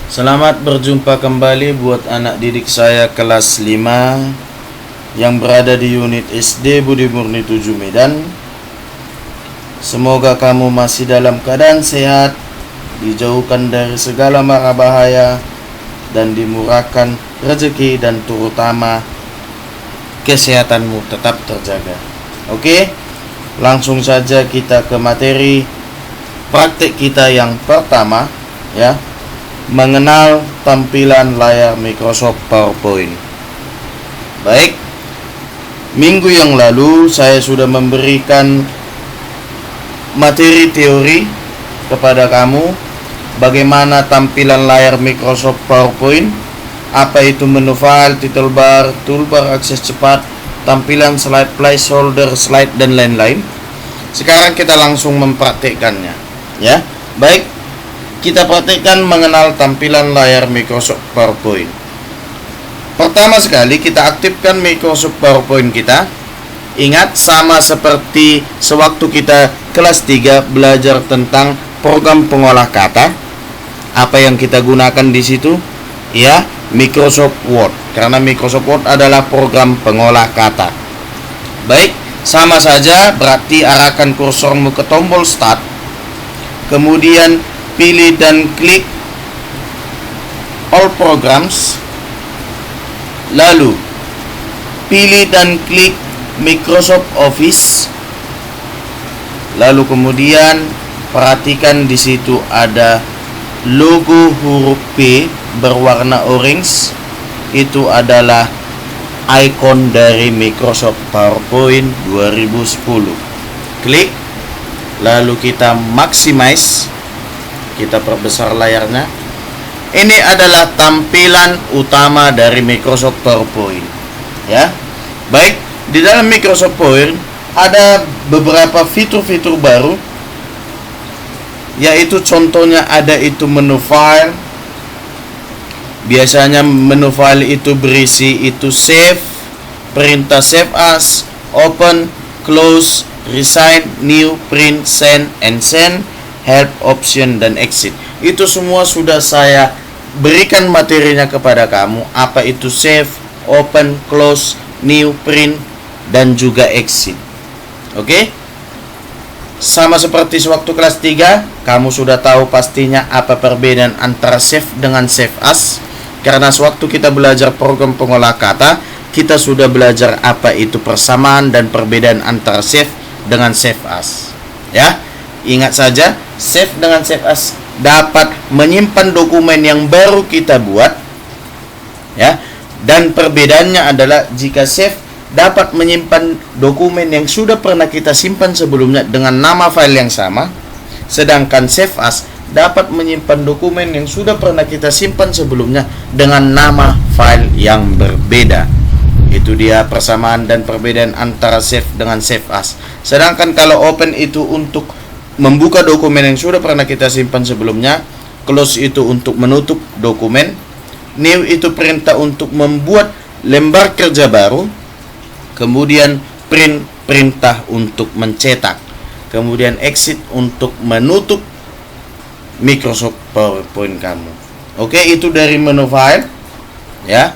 Selamat berjumpa kembali buat anak didik saya kelas 5 yang berada di unit SD Budi Murni 7 Medan. Semoga kamu masih dalam keadaan sehat, dijauhkan dari segala mara bahaya, dan dimurahkan rezeki dan terutama kesehatanmu tetap terjaga. Oke, langsung saja kita ke materi praktik kita yang pertama, ya. Mengenal tampilan layar Microsoft PowerPoint. Baik, minggu yang lalu saya sudah memberikan materi teori kepada kamu bagaimana tampilan layar Microsoft PowerPoint, apa itu menu file, title bar, toolbar akses cepat, tampilan slide, placeholder, slide, dan lain-lain. Sekarang kita langsung mempraktikkannya, ya. Baik, kita praktikkan mengenal tampilan layar Microsoft PowerPoint. Pertama sekali kita aktifkan Microsoft PowerPoint kita. Ingat, sama seperti sewaktu kita kelas 3 belajar tentang program pengolah kata. Apa yang kita gunakan di situ? Ya, Microsoft Word. Karena Microsoft Word adalah program pengolah kata. Baik, sama saja, berarti arahkan kursormu ke tombol Start. Kemudian pilih dan klik All Programs, lalu pilih dan klik Microsoft Office, lalu kemudian perhatikan di situ ada logo huruf P berwarna orange. Itu adalah icon dari Microsoft PowerPoint 2010. Klik, lalu kita maximize, kita perbesar layarnya. Ini adalah tampilan utama dari Microsoft PowerPoint, ya. Baik, di dalam Microsoft PowerPoint ada beberapa fitur-fitur baru, yaitu contohnya ada itu menu file. Biasanya menu file itu berisi itu save, perintah save as, open, close, resign, new, print, send, and send, help, option, dan exit. Itu semua sudah saya berikan materinya kepada kamu. Apa itu save, open, close, new, print, dan juga exit. Oke? Sama seperti sewaktu kelas 3, kamu sudah tahu pastinya apa perbedaan antara save dengan save as. Karena sewaktu kita belajar program pengolah kata, kita sudah belajar apa itu persamaan dan perbedaan antara save dengan save as. Ya, ingat saja, save dengan save as dapat menyimpan dokumen yang baru kita buat, ya. Dan perbedaannya adalah jika save dapat menyimpan dokumen yang sudah pernah kita simpan sebelumnya dengan nama file yang sama, sedangkan save as dapat menyimpan dokumen yang sudah pernah kita simpan sebelumnya dengan nama file yang berbeda. Itu dia persamaan dan perbedaan antara save dengan save as. Sedangkan kalau open itu untuk membuka dokumen yang sudah pernah kita simpan sebelumnya, close itu untuk menutup dokumen, new itu perintah untuk membuat lembar kerja baru, kemudian print perintah untuk mencetak, kemudian exit untuk menutup Microsoft PowerPoint kamu. Oke, itu dari menu file, ya.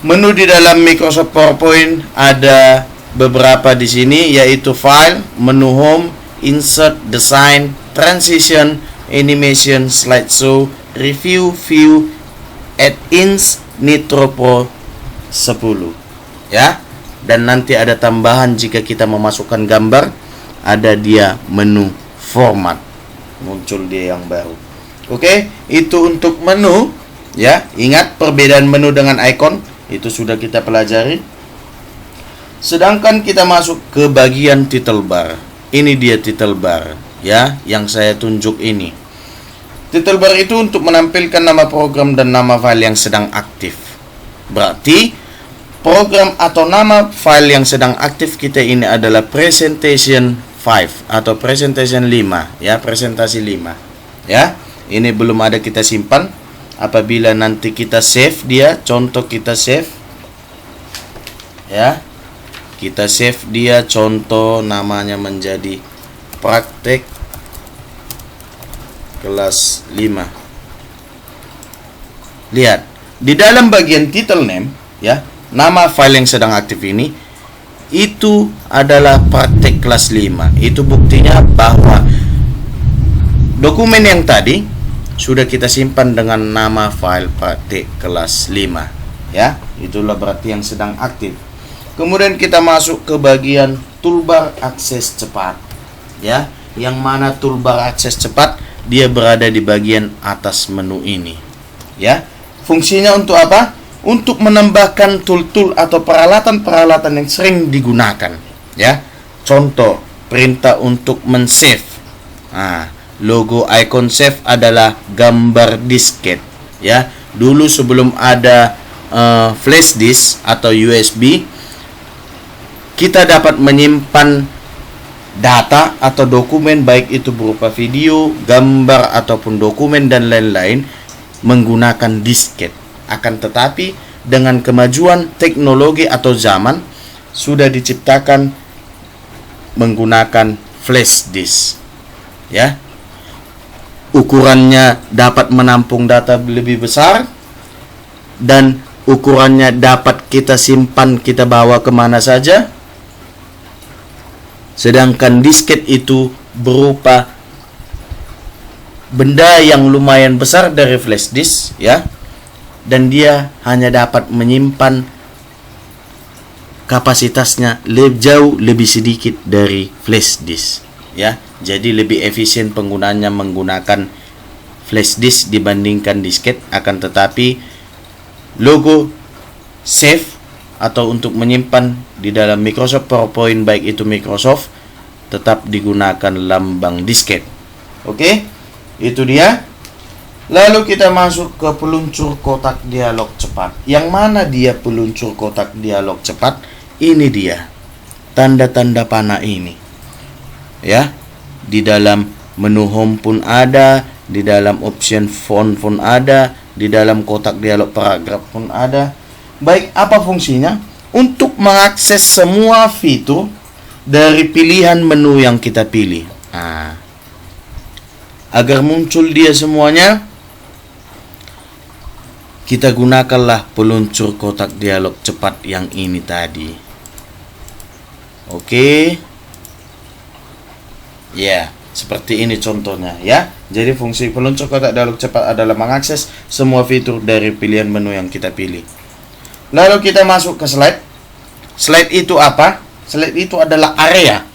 Menu di dalam Microsoft PowerPoint ada beberapa di sini, yaitu file, menu home, insert, design, transition, animation, slideshow, review, view, add-ins, Nitro Pro 10, ya. Dan nanti ada tambahan jika kita memasukkan gambar, ada dia menu format, muncul dia yang baru. Oke, itu untuk menu, ya. Ingat perbedaan menu dengan icon itu sudah kita pelajari. Sedangkan kita masuk ke bagian title bar. Ini dia title bar, ya, yang saya tunjuk ini. Title bar itu untuk menampilkan nama program dan nama file yang sedang aktif. Berarti program atau nama file yang sedang aktif kita ini adalah presentation 5 atau presentation 5, ya, presentasi 5. Ya, ini belum ada kita simpan. Apabila nanti kita save dia, contoh kita save, ya. Kita save dia, contoh namanya menjadi praktek kelas 5. Lihat, di dalam bagian title name, ya, nama file yang sedang aktif ini, itu adalah praktek kelas 5. Itu buktinya bahwa dokumen yang tadi sudah kita simpan dengan nama file praktek kelas 5. Ya, itulah berarti yang sedang aktif. Kemudian kita masuk ke bagian toolbar akses cepat. Ya, yang mana toolbar akses cepat dia berada di bagian atas menu ini. Ya, fungsinya untuk apa? Untuk menambahkan tool-tool atau peralatan-peralatan yang sering digunakan. Ya, contoh perintah untuk men-save. Nah, logo icon save adalah gambar disket. Ya, dulu sebelum ada flash disk atau USB, kita dapat menyimpan data atau dokumen baik itu berupa video, gambar ataupun dokumen dan lain-lain menggunakan disket. Akan tetapi dengan kemajuan teknologi atau zaman sudah diciptakan menggunakan flash disk. Ya. Ukurannya dapat menampung data lebih besar dan ukurannya dapat kita simpan, kita bawa kemana saja. Sedangkan disket itu berupa benda yang lumayan besar dari flash disk, ya, dan dia hanya dapat menyimpan kapasitasnya jauh lebih sedikit dari flash disk, ya. Jadi lebih efisien penggunaannya menggunakan flash disk dibandingkan disket. Akan tetapi logo save atau untuk menyimpan di dalam Microsoft PowerPoint baik itu Microsoft tetap digunakan lambang disket. Oke, itu dia. Lalu kita masuk ke peluncur kotak dialog cepat. Yang mana dia peluncur kotak dialog cepat? Ini dia. Tanda-tanda panah ini. Ya, di dalam menu home pun ada, di dalam option font pun ada, di dalam kotak dialog paragraf pun ada. Baik, apa fungsinya? Untuk mengakses semua fitur dari pilihan menu yang kita pilih. Nah, agar muncul dia semuanya, kita gunakanlah peluncur kotak dialog cepat yang ini tadi. Oke. Ya, seperti ini contohnya, ya. Jadi fungsi peluncur kotak dialog cepat adalah mengakses semua fitur dari pilihan menu yang kita pilih. Lalu kita masuk ke slide. Slide itu apa? Slide itu adalah area,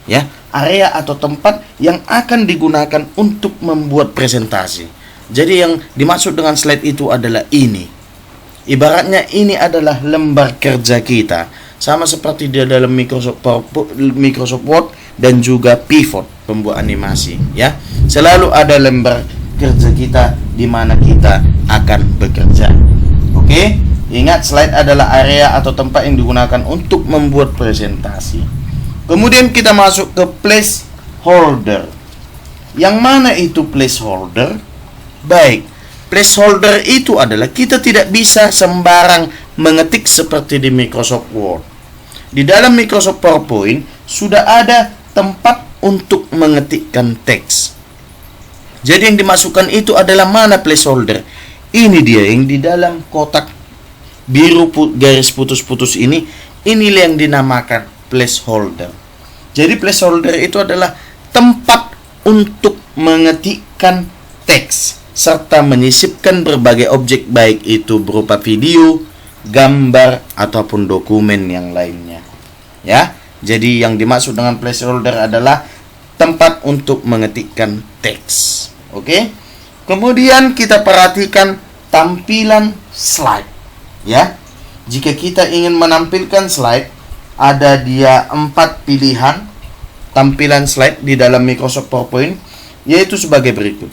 ya, area atau tempat yang akan digunakan untuk membuat presentasi. Jadi yang dimaksud dengan slide itu adalah ini. Ibaratnya ini adalah lembar kerja kita, sama seperti di dalam Microsoft Word dan juga Pivot pembuat animasi, ya. Selalu ada lembar kerja kita di mana kita akan bekerja. Oke? Ingat, slide adalah area atau tempat yang digunakan untuk membuat presentasi. Kemudian kita masuk ke placeholder. Yang mana itu placeholder? Baik, placeholder itu adalah kita tidak bisa sembarang mengetik seperti di Microsoft Word. Di dalam Microsoft PowerPoint sudah ada tempat untuk mengetikkan teks. Jadi yang dimasukkan itu adalah mana placeholder? Ini dia yang di dalam kotak biru garis putus-putus ini, inilah yang dinamakan placeholder. Jadi placeholder itu adalah tempat untuk mengetikkan teks serta menyisipkan berbagai objek baik itu berupa video, gambar ataupun dokumen yang lainnya. Ya. Jadi yang dimaksud dengan placeholder adalah tempat untuk mengetikkan teks. Oke? Kemudian kita perhatikan tampilan slide. Ya, jika kita ingin menampilkan slide, ada dia 4 pilihan tampilan slide di dalam Microsoft PowerPoint, yaitu sebagai berikut.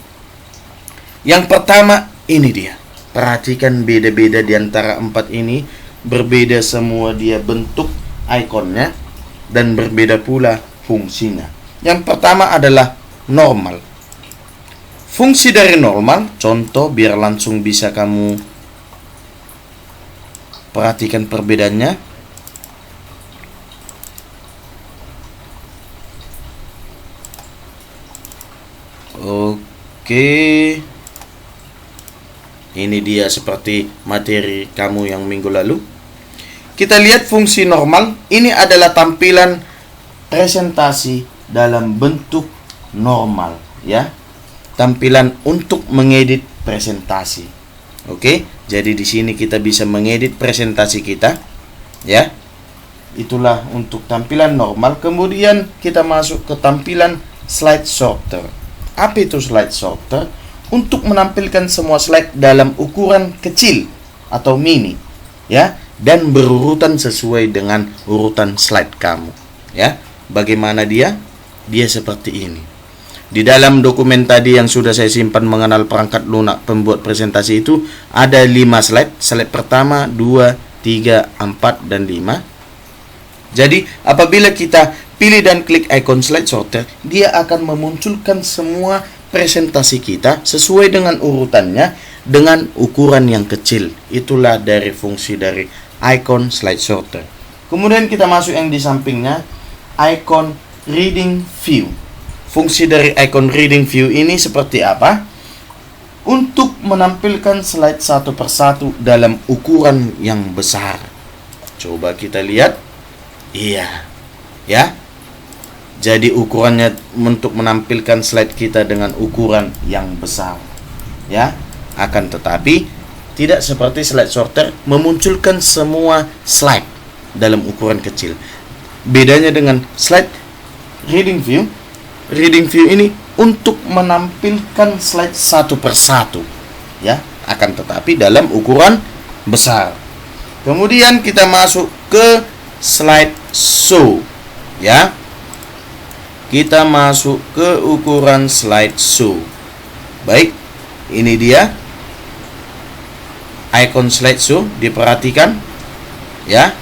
Yang pertama, ini dia. Perhatikan beda-beda di antara 4 ini, berbeda semua dia bentuk ikonnya dan berbeda pula fungsinya. Yang pertama adalah normal. Fungsi dari normal, contoh biar langsung bisa kamu perhatikan perbedaannya. Oke. Ini dia seperti materi kamu yang minggu lalu. Kita lihat fungsi normal. Ini adalah tampilan presentasi dalam bentuk normal, ya. Tampilan untuk mengedit presentasi. Oke, jadi di sini kita bisa mengedit presentasi kita, ya. Itulah untuk tampilan normal. Kemudian kita masuk ke tampilan slide sorter. Apa itu slide sorter? Untuk menampilkan semua slide dalam ukuran kecil atau mini, ya, dan berurutan sesuai dengan urutan slide kamu, ya. Bagaimana dia? Dia seperti ini. Di dalam dokumen tadi yang sudah saya simpan mengenal perangkat lunak pembuat presentasi itu ada 5 slide. Slide pertama, 2, 3, 4, dan 5. Jadi, apabila kita pilih dan klik icon slide sorter, dia akan memunculkan semua presentasi kita sesuai dengan urutannya dengan ukuran yang kecil. Itulah dari fungsi dari icon slide sorter. Kemudian kita masuk yang di sampingnya, icon reading view. Fungsi dari icon reading view ini seperti apa? Untuk menampilkan slide satu persatu dalam ukuran yang besar. Coba kita lihat. Iya, ya. Jadi ukurannya untuk menampilkan slide kita dengan ukuran yang besar, ya. Akan tetapi tidak seperti slide sorter memunculkan semua slide dalam ukuran kecil. Bedanya dengan slide reading view. Reading view ini untuk menampilkan slide satu persatu, ya. Akan tetapi dalam ukuran besar. Kemudian kita masuk ke slide show, ya. Kita masuk ke ukuran slide show. Baik, ini dia icon slide show, diperhatikan, ya.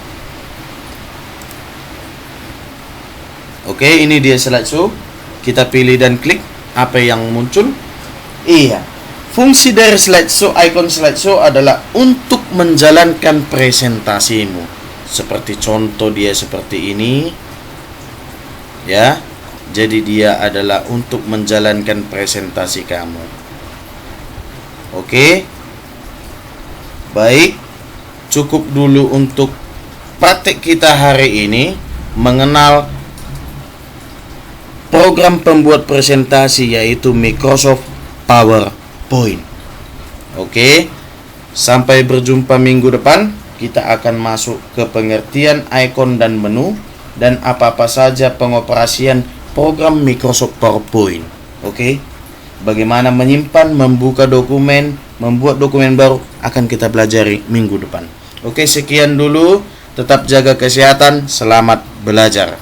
Oke, ini dia slide show. Kita pilih dan klik, apa yang muncul? Iya. Fungsi dari slide show, icon slide show adalah untuk menjalankan presentasimu. Seperti contoh dia seperti ini, ya. Jadi dia adalah untuk menjalankan presentasi kamu. Oke. Baik. Cukup dulu untuk praktek kita hari ini mengenal program pembuat presentasi yaitu Microsoft PowerPoint. Oke. Sampai berjumpa minggu depan. Kita akan masuk ke pengertian icon dan menu dan apa-apa saja pengoperasian program Microsoft PowerPoint. Oke. Bagaimana menyimpan, membuka dokumen, membuat dokumen baru akan kita pelajari minggu depan. Oke, sekian dulu. Tetap jaga kesehatan. Selamat belajar.